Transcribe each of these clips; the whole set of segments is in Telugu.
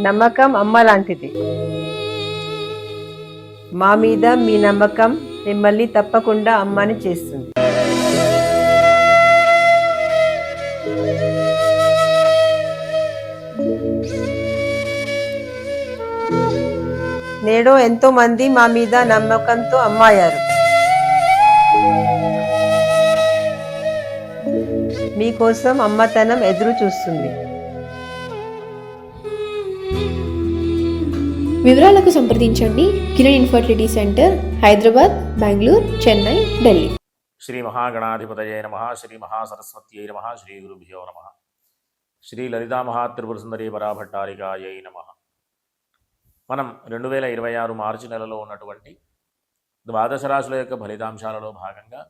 నమ్మకం అమ్మ లాంటిది. మా మీద మీ నమ్మకం మిమ్మల్ని తప్పకుండా అమ్మని చేస్తుంది. నేడు ఎంతో మంది మా మీద నమ్మకంతో అమ్మాయారు. మీకోసం అమ్మతనం ఎదురు చూస్తుంది. వివరాలకు సంప్రదించండి. Kiran infertility centre, Hyderabad, Bengaluru, Chennai, Delhi. శ్రీ మహాగణాధిపతయే నమః. శ్రీ మహాసరస్వత్యై నమః. శ్రీ గురుభ్యో నమః. శ్రీ లలితా మహాత్రిపురసుందరీ పరాభట్టారికాయై నమః. మనం 2026 మార్చి నెలలో ఉన్నటువంటి ద్వాదశ రాశుల యొక్క ఫలితాంశాలలో భాగంగా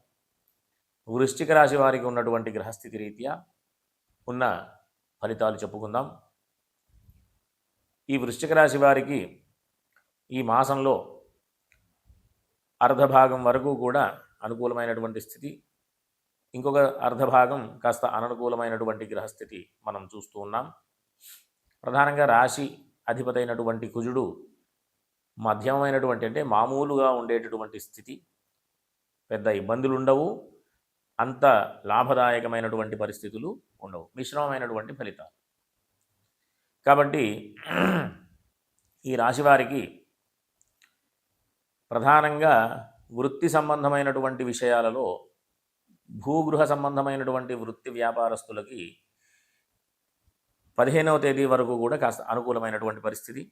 వృశ్చిక రాశి వారికి ఉన్నటువంటి గ్రహస్థితి రీత్యా ఉన్న ఫలితాలు చెప్పుకుందాం. ఈ వృశ్చిక రాశి వారికి ఈ మాసంలో అర్ధభాగం వరకు కూడా అనుకూలమైనటువంటి స్థితి, ఇంకొక అర్ధభాగం కాస్త అననుకూలమైనటువంటి గ్రహస్థితి మనం చూస్తూ ఉన్నాం. ప్రధానంగా రాశి అధిపతి అయినటువంటి కుజుడు మధ్యమైనటువంటి, అంటే మామూలుగా ఉండేటటువంటి స్థితి, పెద్ద ఇబ్బందులు ఉండవు, అంత లాభదాయకమైనటువంటి పరిస్థితులు ఉండవు, మిశ్రమమైనటువంటి ఫలితాలు. కాబట్టి ఈ రాశివారికి ప్రధానంగా వృత్తి సంబంధమైనటువంటి విషయాలలో, భూగృహ సంబంధమైనటువంటి వృత్తి వ్యాపారస్తులకి 15వ తేదీ వరకు కూడా కాస్త అనుకూలమైనటువంటి పరిస్థితి,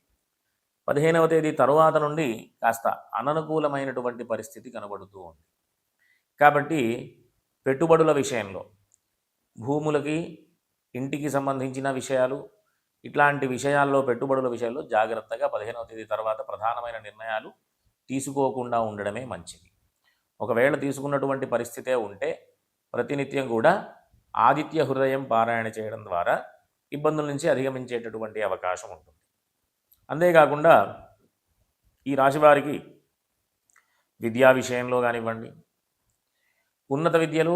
15వ తేదీ తరువాత నుండి కాస్త అననుకూలమైనటువంటి పరిస్థితి కనబడుతూ ఉంది. కాబట్టి పెట్టుబడుల విషయంలో, భూములకి, ఇంటికి సంబంధించిన విషయాలు, ఇట్లాంటి విషయాల్లో, పెట్టుబడుల విషయాల్లో జాగ్రత్తగా 15వ తేదీ తర్వాత ప్రధానమైన నిర్ణయాలు తీసుకోకుండా ఉండడమే మంచిది. ఒకవేళ తీసుకున్నటువంటి పరిస్థితే ఉంటే ప్రతినిత్యం కూడా ఆదిత్య హృదయం పారాయణ చేయడం ద్వారా ఇబ్బందుల నుంచి అధిగమించేటటువంటి అవకాశం ఉంటుంది. అంతేకాకుండా ఈ రాశివారికి విద్యా విషయంలో కానివ్వండి, ఉన్నత విద్యలు,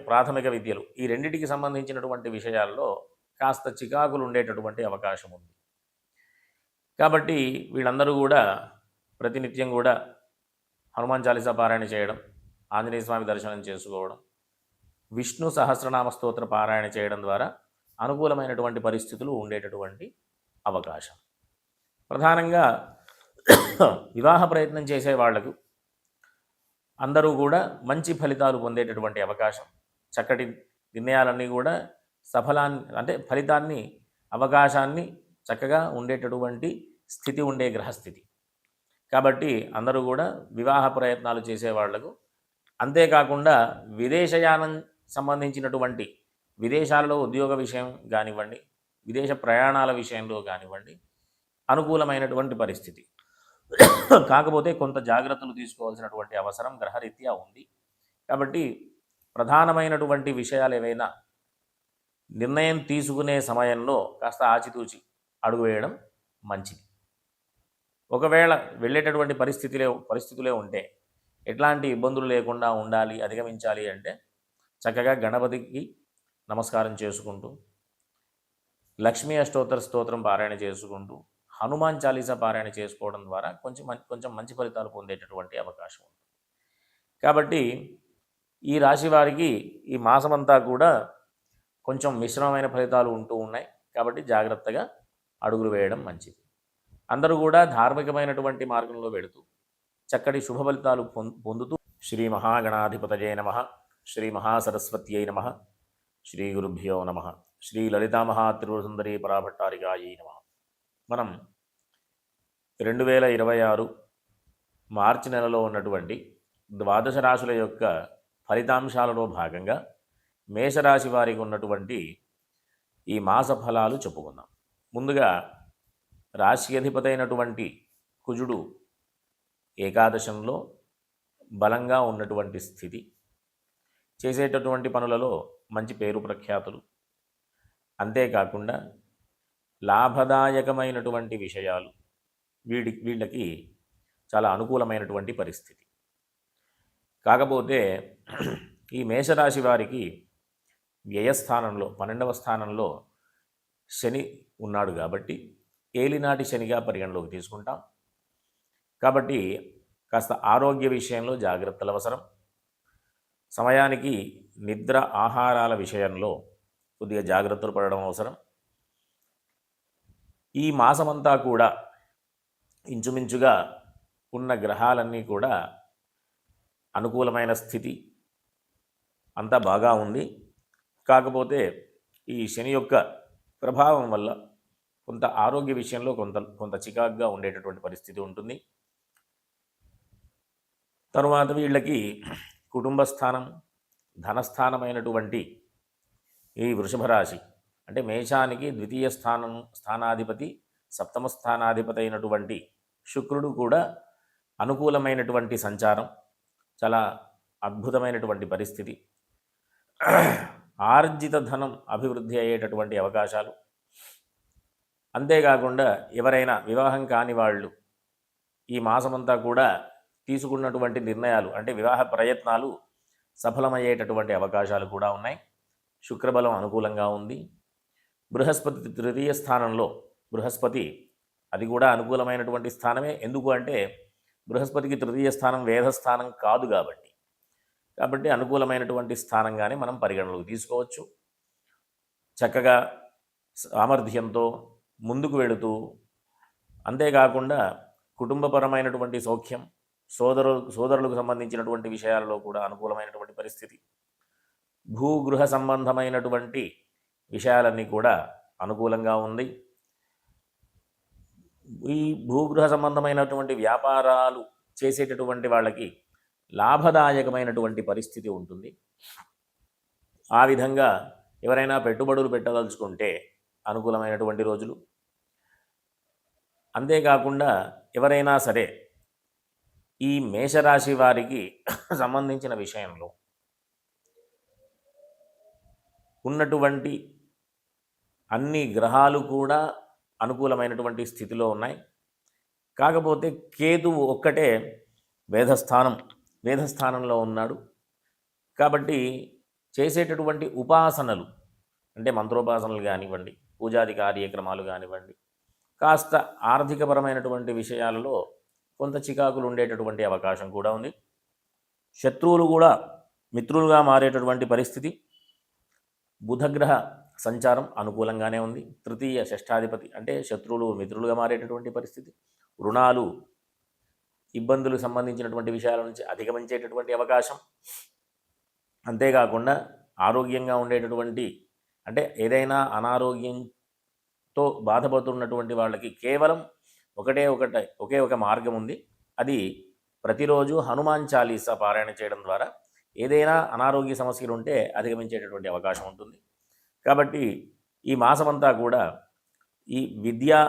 ప్రాథమిక విద్యలు, ఈ రెండింటికి సంబంధించినటువంటి విషయాల్లో కాస్త చికాకులు ఉండేటటువంటి అవకాశం ఉంది. కాబట్టి వీళ్ళందరూ కూడా ప్రతినిత్యం కూడా హనుమాన్ చాలీసా పారాయణ చేయడం, ఆంజనేయ స్వామి దర్శనం చేసుకోవడం, విష్ణు సహస్రనామ స్తోత్ర పారాయణ చేయడం ద్వారా అనుకూలమైనటువంటి పరిస్థితులు ఉండేటటువంటి అవకాశం. ప్రధానంగా వివాహ ప్రయత్నం చేసే వాళ్లకు అందరూ కూడా మంచి ఫలితాలు పొందేటటువంటి అవకాశం, చక్కటి నిర్ణయాలన్నీ కూడా ఫలితాన్ని, అవకాశాన్ని చక్కగా ఉండేటటువంటి స్థితి ఉండే గ్రహస్థితి. కాబట్టి అందరూ కూడా వివాహ ప్రయత్నాలు చేసేవాళ్లకు, అంతేకాకుండా విదేశయానం సంబంధించినటువంటి, విదేశాలలో ఉద్యోగ విషయం కానివ్వండి, విదేశ ప్రయాణాల విషయంలో కానివ్వండి అనుకూలమైనటువంటి పరిస్థితి. కాకపోతే కొంత జాగ్రత్తలు తీసుకోవాల్సినటువంటి అవసరం గ్రహరీత్యా ఉంది. కాబట్టి ప్రధానమైనటువంటి విషయాలు ఏవైనా నిర్ణయం తీసుకునే సమయంలో కాస్త ఆచితూచి అడుగు వేయడం మంచిది. ఒకవేళ వెళ్ళేటటువంటి పరిస్థితులే ఉంటే, ఎట్లాంటి ఇబ్బందులు లేకుండా ఉండాలి, అధిగమించాలి అంటే చక్కగా గణపతికి నమస్కారం చేసుకుంటూ, లక్ష్మీ అష్టోత్తర స్తోత్రం పారాయణ చేసుకుంటూ, హనుమాన్ చాలీసా పారాయణ చేసుకోవడం ద్వారా కొంచెం మంచి ఫలితాలు పొందేటటువంటి అవకాశం ఉంది. కాబట్టి ఈ రాశి వారికి ఈ మాసమంతా కూడా కొంచెం మిశ్రమమైన ఫలితాలు ఉంటూ ఉన్నాయి. కాబట్టి జాగ్రత్తగా అడుగులు వేయడం మంచిది. అందరూ కూడా ధార్మికమైనటువంటి మార్గంలో వెడుతూ చక్కటి శుభ ఫలితాలు పొందుతూ శ్రీ మహాగణాధిపతయే నమః. శ్రీ మహాసరస్వత్యై నమః. శ్రీ గురుభ్యో నమః. శ్రీ లలితా మహాత్రిపురసుందరీ పరాభట్టారికాయై నమః. మనం 2026 మార్చి నెలలో ఉన్నటువంటి ద్వాదశ రాశుల యొక్క ఫలితాంశాలలో భాగంగా మేషరాశి వారికి ఉన్నటువంటి ఈ మాస ఫలాలు చెప్పుకుందాం. ముందుగా రాశి అధిపతి అయినటువంటి కుజుడు ఏకాదశంలో బలంగా ఉన్నటువంటి స్థితి, చేసేటటువంటి పనులలో మంచి పేరు ప్రఖ్యాతులు, అంతేకాకుండా లాభదాయకమైనటువంటి విషయాలు, వీళ్ళకి చాలా అనుకూలమైనటువంటి పరిస్థితి. కాకపోతే ఈ మేషరాశి వారికి వ్యయస్థానంలో 12వ స్థానంలో శని ఉన్నాడు కాబట్టి ఏలినాటి శనిగా పరిగణలోకి తీసుకుంటాం. కాబట్టి కాస్త ఆరోగ్య విషయంలో జాగ్రత్తలు అవసరం. సమయానికి నిద్ర ఆహారాల విషయంలో కొద్దిగా జాగ్రత్తలు పడడం అవసరం. ఈ మాసమంతా కూడా ఇంచుమించుగా ఉన్న గ్రహాలన్నీ కూడా అనుకూలమైన స్థితి అంతా బాగా ఉంది. కాకపోతే ఈ శని యొక్క ప్రభావం వల్ల కొంత ఆరోగ్య విషయంలో కొంత చికాకుగా ఉండేటటువంటి పరిస్థితి ఉంటుంది. తరువాత వీళ్ళకి కుటుంబ స్థానం, ధనస్థానమైనటువంటి ఈ వృషభ రాశి అంటే మేషానికి ద్వితీయ స్థానాధిపతి, సప్తమ స్థానాధిపతి అయినటువంటి శుక్రుడు కూడా అనుకూలమైనటువంటి సంచారం, చాలా అద్భుతమైనటువంటి పరిస్థితి. ఆర్జిత ధనం అభివృద్ధి అయ్యేటటువంటి అవకాశాలు. అంతేకాకుండా ఎవరైనా వివాహం కాని వాళ్ళు ఈ మాసమంతా కూడా తీసుకున్నటువంటి నిర్ణయాలు అంటే వివాహ ప్రయత్నాలు సఫలమయ్యేటటువంటి అవకాశాలు కూడా ఉన్నాయి. శుక్రబలం అనుకూలంగా ఉంది. బృహస్పతి తృతీయ స్థానంలో, బృహస్పతి అది కూడా అనుకూలమైనటువంటి స్థానమే. ఎందుకు అంటే బృహస్పతికి తృతీయ స్థానం వేదస్థానం కాదు కాబట్టి అనుకూలమైనటువంటి స్థానంగానే మనం పరిగణలోకి తీసుకోవచ్చు. చక్కగా సామర్థ్యంతో ముందుకు వెళుతూ, అంతేకాకుండా కుటుంబపరమైనటువంటి సౌఖ్యం, సోదరులకు సంబంధించినటువంటి విషయాలలో కూడా అనుకూలమైనటువంటి పరిస్థితి. భూగృహ సంబంధమైనటువంటి విషయాలన్నీ కూడా అనుకూలంగా ఉంది. ఈ భూగృహ సంబంధమైనటువంటి వ్యాపారాలు చేసేటటువంటి వాళ్ళకి లాభదాయకమైనటువంటి పరిస్థితి ఉంటుంది. ఆ విధంగా ఎవరైనా పెట్టుబడులు పెట్టదలుచుకుంటే అనుకూలమైనటువంటి రోజులు. అంతేకాకుండా ఎవరైనా సరే ఈ మేషరాశి వారికి సంబంధించిన విషయంలో ఉన్నటువంటి అన్ని గ్రహాలు కూడా అనుకూలమైనటువంటి స్థితిలో ఉన్నాయి. కాకపోతే కేతువు ఒక్కటే వేదస్థానంలో ఉన్నాడు. కాబట్టి చేసేటటువంటి ఉపాసనలు అంటే మంత్రోపాసనలు కానివ్వండి, పూజాది కార్యక్రమాలు కానివ్వండి, కాస్త ఆర్థికపరమైనటువంటి విషయాలలో కొంత చికాకులు ఉండేటటువంటి అవకాశం కూడా ఉంది. శత్రువులు కూడా మిత్రులుగా మారేటటువంటి పరిస్థితి. బుధగ్రహ సంచారం అనుకూలంగానే ఉంది. తృతీయ షష్ఠాధిపతి అంటే శత్రువులు మిత్రులుగా మారేటటువంటి పరిస్థితి. రుణాలు, ఇబ్బందులకు సంబంధించినటువంటి విషయాల నుంచి అధిగమించేటటువంటి అవకాశం. అంతేకాకుండా ఆరోగ్యంగా ఉండేటటువంటి అంటే ఏదైనా అనారోగ్యంతో బాధపడుతున్నటువంటి వాళ్ళకి కేవలం ఒకే ఒక మార్గం ఉంది. అది ప్రతిరోజు హనుమాన్ చాలీసా పారాయణ చేయడం ద్వారా ఏదైనా అనారోగ్య సమస్యలు ఉంటే అధిగమించేటటువంటి అవకాశం ఉంటుంది. కాబట్టి ఈ మాసమంతా కూడా ఈ విద్యా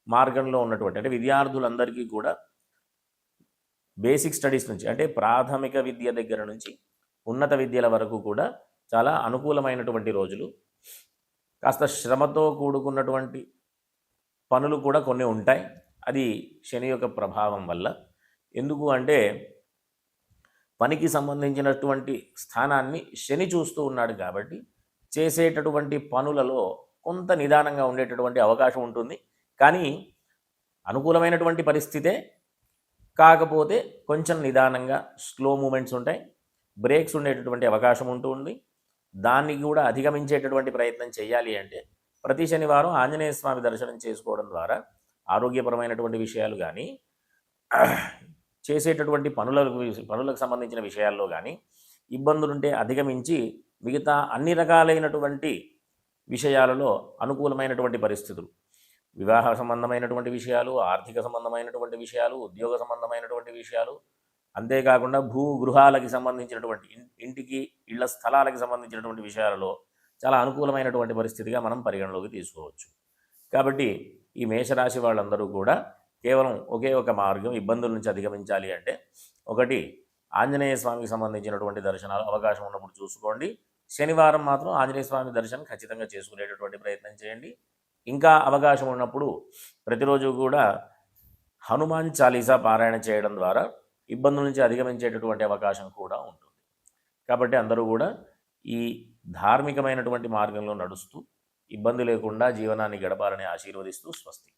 మార్గంలో ఉన్నటువంటి అంటే విద్యార్థులందరికీ కూడా బేసిక్ స్టడీస్ నుంచి అంటే ప్రాథమిక విద్య దగ్గర నుంచి ఉన్నత విద్యల వరకు కూడా చాలా అనుకూలమైనటువంటి రోజులు. కాస్త శ్రమతో కూడుకున్నటువంటి పనులు కూడా కొన్ని ఉంటాయి. అది శని యొక్క ప్రభావం వల్ల. ఎందుకు అంటే పనికి సంబంధించినటువంటి స్థానాన్ని శని చూస్తూ ఉన్నాడు కాబట్టి చేసేటటువంటి పనులలో కొంత నిదానంగా ఉండేటటువంటి అవకాశం ఉంటుంది. కానీ అనుకూలమైనటువంటి పరిస్థితే, కాకపోతే కొంచెం నిదానంగా స్లో మూమెంట్స్ ఉంటాయి, బ్రేక్స్ ఉండేటటువంటి అవకాశం ఉంటుంది. దాన్ని కూడా అధిగమించేటటువంటి ప్రయత్నం చేయాలి అంటే ప్రతి శనివారం ఆంజనేయ స్వామి దర్శనం చేసుకోవడం ద్వారా ఆరోగ్యపరమైనటువంటి విషయాలు కానీ చేసేటటువంటి పనులకు సంబంధించిన విషయాల్లో కానీ ఇబ్బందులుంటే అధిగమించి మిగతా అన్ని రకాలైనటువంటి విషయాలలో అనుకూలమైనటువంటి పరిస్థితులు, వివాహ సంబంధమైనటువంటి విషయాలు, ఆర్థిక సంబంధమైనటువంటి విషయాలు, ఉద్యోగ సంబంధమైనటువంటి విషయాలు, అంతేకాకుండా భూగృహాలకి సంబంధించినటువంటి ఇంటికి ఇళ్ల స్థలాలకి సంబంధించినటువంటి విషయాలలో చాలా అనుకూలమైనటువంటి పరిస్థితిగా మనం పరిగణలోకి తీసుకోవచ్చు. కాబట్టి ఈ మేషరాశి వాళ్ళందరూ కూడా కేవలం ఒకే ఒక మార్గం ఇబ్బందుల నుంచి అధిగమించాలి అంటే ఒకటి ఆంజనేయ స్వామికి సంబంధించినటువంటి దర్శనాలు అవకాశం ఉన్నప్పుడు చూసుకోండి. శనివారం మాత్రం ఆంజనేయ స్వామి దర్శనం ఖచ్చితంగా చేసుకునేటటువంటి ప్రయత్నం చేయండి. ఇంకా అవకాశం ఉన్నప్పుడు ప్రతిరోజు కూడా హనుమాన్ చాలీసా పారాయణ చేయడం ద్వారా ఇబ్బందుల నుంచి అధిగమించేటటువంటి అవకాశం కూడా ఉంటుంది. కాబట్టి అందరూ కూడా ఈ ధార్మికమైనటువంటి మార్గంలో నడుస్తూ ఇబ్బంది లేకుండా జీవనాన్ని గడపాలని ఆశీర్వదిస్తూ స్వస్తి.